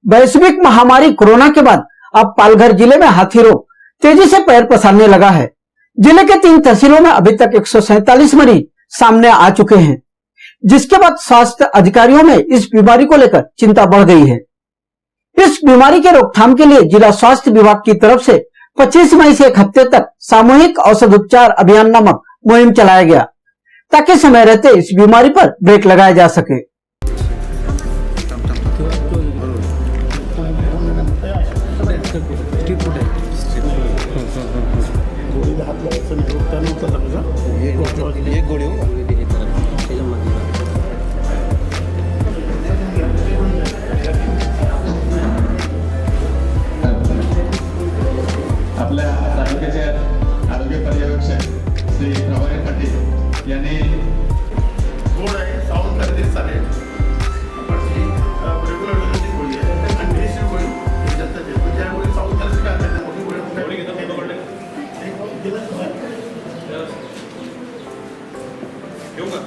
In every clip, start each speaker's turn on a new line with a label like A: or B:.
A: वैश्विक महामारी कोरोना के बाद अब पालघर जिले में हाथी रोग तेजी से पैर पसारने लगा है। जिले के 3 तहसीलों में अभी तक 147 मरीज सामने आ चुके हैं, जिसके बाद स्वास्थ्य अधिकारियों में इस बीमारी को लेकर चिंता बढ़ गई है। इस बीमारी के रोकथाम के लिए जिला स्वास्थ्य विभाग की तरफ से 25 मई से एक हफ्ते तक सामूहिक औषध उपचार अभियान नामक मुहिम चलाया गया, ताकि समय रहते इस बीमारी पर ब्रेक लगाया जा सके।
B: आपल्या तालुक्याचे आरोग्य पर्यवेक्षक श्री प्रभाकर पाटील यांनी गोड आहे साऊंड खरेदी चालेल आपण जी रेग्युलर डोसेची गोळी आहे आणि देशी गोळी जास्त आहे ज्या गोळी साऊंड खरेदी काय करते मोठी गोळी घेतो हे बघा एक दिवस येऊ का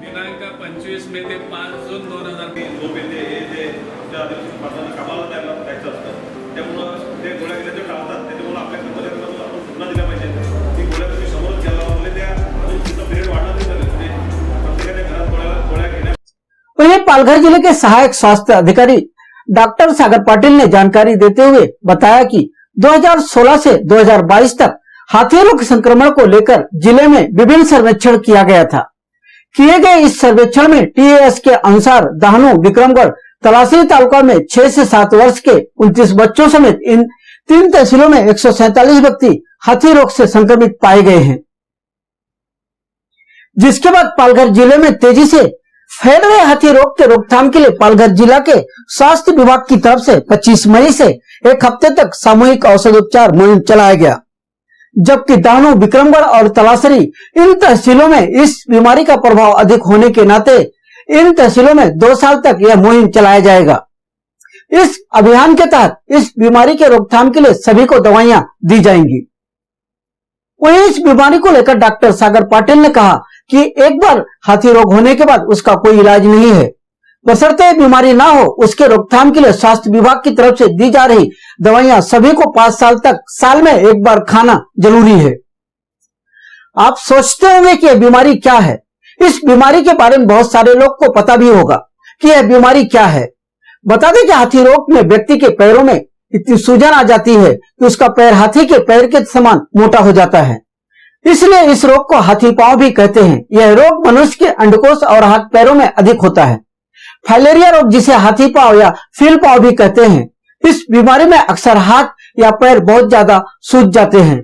C: दिनांक 25 मे ते 5 जून 2003 झोप येते हे जे त्या दिवशी माणसांना कामाला द्यायला जायचं असतं, त्यामुळं ते गोळ्या घेण्याचे टाळतात. त्याच्यामुळे आपल्या कर्मचाऱ्यांना आपण सूचना दिल्या पाहिजे की गोळ्या तुम्ही समोरच घ्यायला लागले त्या अजून तिथं पिरियड वाढला नाही तर प्रत्येकाच्या घरात गोळ्या घेण्या।
A: वहीं पालघर जिले के सहायक स्वास्थ्य अधिकारी डॉक्टर सागर पाटिल ने जानकारी देते हुए बताया कि 2016 से 2022 तक हाथी रोग संक्रमण को लेकर जिले में विभिन्न सर्वेक्षण किया गया था। किए गए इस सर्वेक्षण में टीएएस के अनुसार दहनू, विक्रमगढ़, तलासरी तालुका में 6 से 7 वर्ष के 29 बच्चों समेत इन 3 तहसीलों में 147 व्यक्ति हाथी रोग से संक्रमित पाए गए हैं, जिसके बाद पालघर जिले में तेजी से फैल रहे हाथी रोग के रोकथाम के लिए पालघर जिला के स्वास्थ्य विभाग की तरफ से 25 मई से एक हफ्ते तक सामूहिक औषध उपचार मुहिम चलाया गया, जबकि दानू, विक्रमगढ़ और तलासरी इन तहसीलों में इस बीमारी का प्रभाव अधिक होने के नाते इन तहसीलों में 2 साल तक यह मुहिम चलाया जाएगा। इस अभियान के तहत इस बीमारी के रोकथाम के लिए सभी को दवाइयां दी जाएंगी। वहीं इस बीमारी को लेकर डॉक्टर सागर पाटिल ने कहा कि एक बार हाथी रोग होने के बाद उसका कोई इलाज नहीं है, बशर्ते बीमारी ना हो उसके रोकथाम के लिए स्वास्थ्य विभाग की तरफ से दी जा रही दवाइयां सभी को 5 साल तक साल में एक बार खाना जरूरी है। आप सोचते होंगे कि यह बीमारी क्या है। इस बीमारी के बारे में बहुत सारे लोग को पता भी होगा कि यह बीमारी क्या है। बता दें कि हाथी रोग में व्यक्ति के पैरों में इतनी सूजन आ जाती है कि उसका पैर हाथी के पैर के समान मोटा हो जाता है, इसलिए इस रोग को हाथी पांव भी कहते हैं। यह रोग मनुष्य के अंडकोश और हाथ पैरों में अधिक होता है। फाइलेरिया रोग, जिसे हाथी पांव या फील पांव भी कहते हैं, इस बीमारी में अक्सर हाथ या पैर बहुत ज्यादा सूज जाते हैं।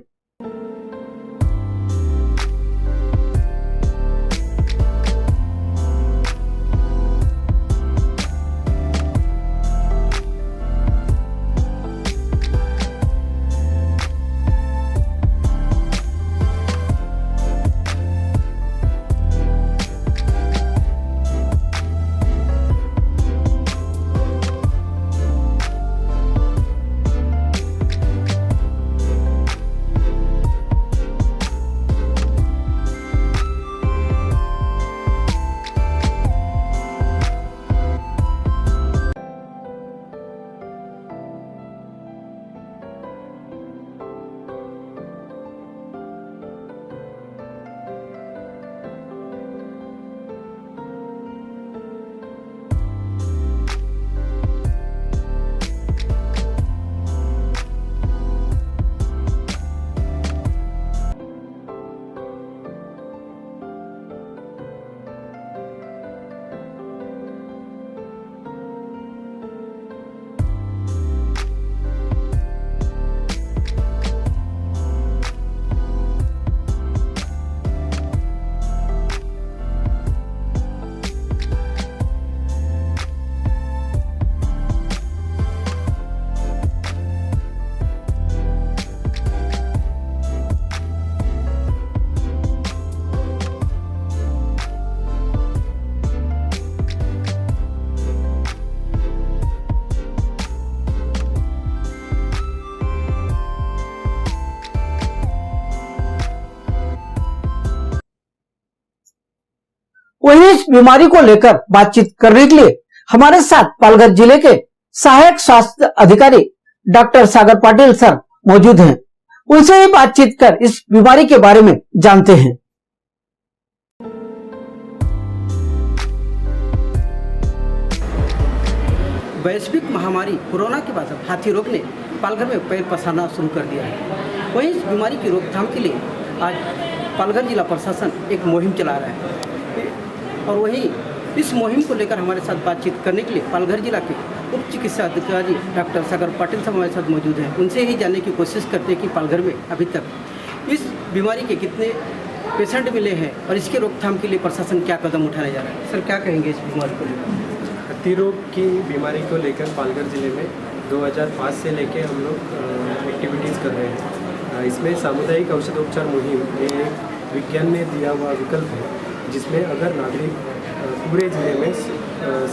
A: वहीं इस बीमारी को लेकर बातचीत करने के लिए हमारे साथ पालघर जिले के सहायक स्वास्थ्य अधिकारी डॉक्टर सागर पाटिल सर मौजूद हैं। उनसे ही बातचीत कर इस बीमारी के बारे में जानते हैं। वैश्विक महामारी कोरोना के बाद हाथी रोग ने पालघर में पैर पसारना शुरू कर दिया है। वहीं इस बीमारी की रोकथाम के लिए आज पालघर जिला प्रशासन एक मुहिम चला रहा है और वहीं इस मुहिम को लेकर हमारे साथ बातचीत करने के लिए पालघर जिला के उप चिकित्सा अधिकारी डॉक्टर सागर पाटिल साहब हमारे साथ मौजूद हैं। उनसे ही जानने की कोशिश करते हैं कि पालघर में अभी तक इस बीमारी के कितने पेशेंट मिले हैं और इसके रोकथाम के लिए प्रशासन क्या कदम उठाया जा रहा है। सर, क्या कहेंगे इस बीमारी को लेकर?
D: हाथी रोग की बीमारी को लेकर पालघर ज़िले में 2005 से लेके हम लोग एक्टिविटीज़ कर रहे हैं। इसमें सामुदायिक औषधोपचार मुहिम ये एक विज्ञान ने दिया हुआ विकल्प है, जिसमें अगर नागरिक पूरे ज़िले में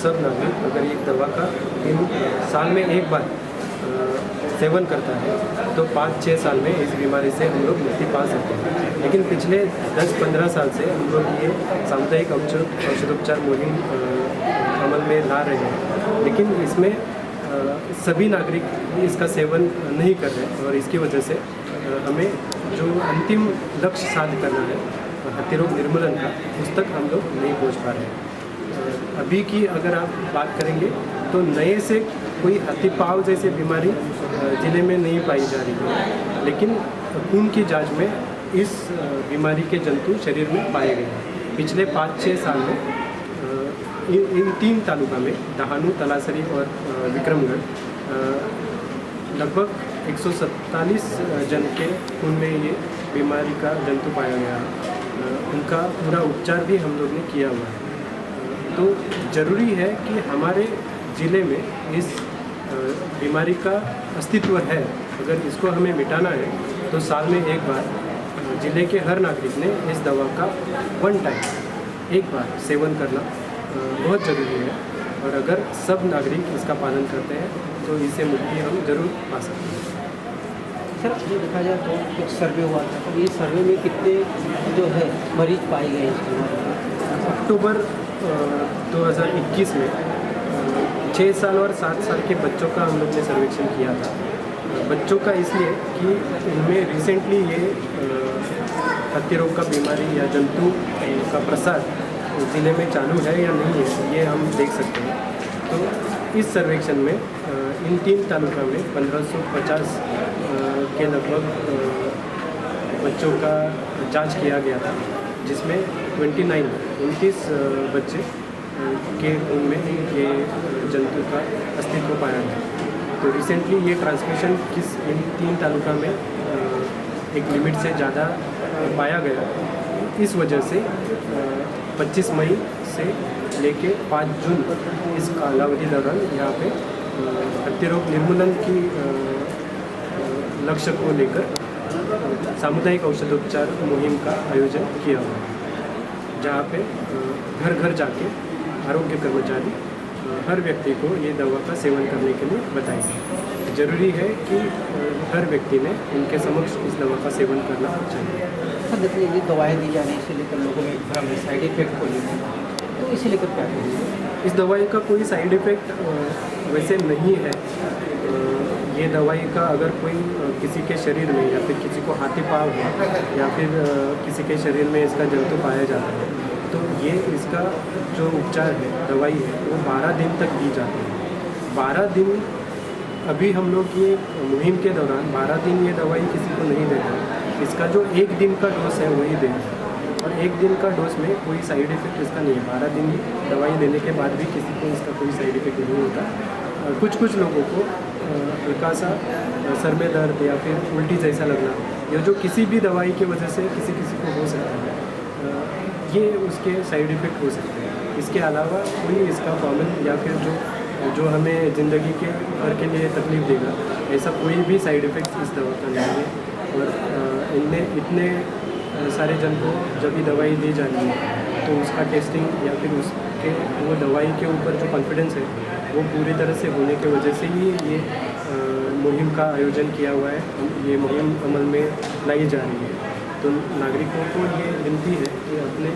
D: सब नागरिक अगर एक दवा का साल में एक बार सेवन करता है तो 5-6 साल में इस बीमारी से हम लोग मुक्ति पा सकते हैं। लेकिन पिछले 10-15 साल से हम लोग ये सामुदायिक औषधोपचार मुहिम अमल में ला रहे हैं, लेकिन इसमें सभी नागरिक इसका सेवन नहीं कर रहे और इसकी वजह से हमें जो अंतिम लक्ष्य साध करना है हाथी रोग निर्मूलन का, उस तक हम लोग नहीं पहुंच पा रहे हैं। अभी की अगर आप बात करेंगे तो नए से कोई हाथी पाव जैसी बीमारी ज़िले में नहीं पाई जा रही है, लेकिन खून की जांच में इस बीमारी के जंतु शरीर में पाए गए हैं। पिछले 5-6 साल में इन 3 तालुका में दहानू, तलासरी और विक्रमगढ़ लगभग 147 जन के खून में ये बीमारी का जंतु पाया गया है। उनका पूरा उपचार भी हम लोग ने किया हुआ है। तो ज़रूरी है कि हमारे ज़िले में इस बीमारी का अस्तित्व है। अगर इसको हमें मिटाना है तो साल में एक बार ज़िले के हर नागरिक ने इस दवा का 1 टाइम एक बार सेवन करना बहुत ज़रूरी है। और अगर सब नागरिक इसका पालन करते हैं तो इससे मुक्ति हम जरूर पा सकते हैं।
A: सर, जो देखा जाए तो कुछ सर्वे हुआ था, तो ये सर्वे में कितने जो है मरीज पाए गए हैं?
D: अक्टूबर 2021 में 6 साल और 7 साल के बच्चों का हम लोग ने सर्वेक्षण किया था। बच्चों का इसलिए कि उनमें रिसेंटली ये हाथी रोग का बीमारी या जंतु का प्रसार ज़िले में चालू है या नहीं है, ये हम देख सकते हैं। तो इस सर्वेक्षण में इन 3 तालुका में 1550 के लगभग बच्चों का जांच किया गया था, जिसमें 29 बच्चे के खून में ये जंतु का अस्तित्व पाया गया। तो रिसेंटली ये ट्रांसमिशन इन 3 तालुका में एक लिमिट से ज़्यादा पाया गया। इस वजह से 25 मई से लेके 5 जून इस कालावधि दौरान यहाँ पे हाथी रोग निर्मूलन की लक्ष्य को लेकर सामुदायिक औषधोपचार मुहिम का आयोजन किया हुआ है, जहाँ पे घर घर जाके आरोग्य कर्मचारी हर व्यक्ति को ये दवा का सेवन करने के लिए बताएंगे। जरूरी है कि हर व्यक्ति ने उनके समक्ष इस दवा का सेवन करना चाहिए।
A: सर, देखिए ये दवाएं दी जा रही है, इसे लेकर लोगों में भ्रम है, साइड इफेक्ट को लेकर, तो इसे लेकर क्या करेंगे?
D: इस दवाई का कोई साइड इफ़ेक्ट वैसे नहीं है। ये दवाई का अगर कोई किसी के शरीर में या फिर किसी को हाथी पाव है या फिर किसी के शरीर में इसका जंतु पाया जाता है, तो ये इसका जो उपचार है, दवाई है, वो 12 दिन तक दी जाती है। 12 दिन अभी हम लोग ये मुहिम के दौरान 12 दिन ये दवाई किसी को नहीं दे रहे। इसका जो 1 दिन का डोज है वही दे रहे हैं और 1 दिन का डोज में कोई साइड इफ़ेक्ट इसका नहीं है। 12 दिन दवाई देने के बाद भी किसी को इसका कोई साइड इफ़ेक्ट नहीं होता। कुछ लोगों को हल्का सा सर में दर्द या फिर उल्टी जैसा लगना, या जो किसी भी दवाई की वजह से किसी को हो सकता है, ये उसके साइड इफ़ेक्ट हो सकते हैं। इसके अलावा कोई इसका प्रॉब्लम या फिर जो हमें ज़िंदगी के भर के लिए तकलीफ देगा, ऐसा कोई भी साइड इफ़ेक्ट इस दवा का नहीं है। और इनमें इतने सारे जन को जब भी दवाई दी जा रही है तो उसका टेस्टिंग या फिर उसके वो दवाई के ऊपर जो कॉन्फिडेंस है वो पूरी तरह से होने की वजह से ही ये मुहिम का आयोजन किया हुआ है। ये मुहिम अमल में लाई जा रही है। तो नागरिकों को ये विनती है कि अपने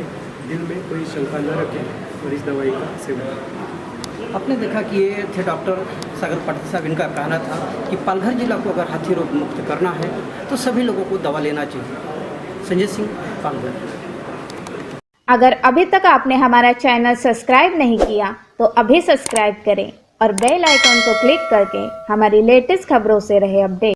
D: दिल में कोई शंका न रखें और इस दवाई का सेवन करें।
E: आपने देखा कि ये थे डॉक्टर सागर पाटिल साहब, इनका कहना था कि पालघर जिला को अगर हाथी रोग मुक्त करना है तो सभी लोगों को दवा लेना चाहिए। संजय सिंह, पालघर।
F: अगर अभी तक आपने हमारा चैनल सब्सक्राइब नहीं किया तो अभी सब्सक्राइब करें और बेल आइकॉन को क्लिक करके हमारी लेटेस्ट खबरों से रहे अपडेट।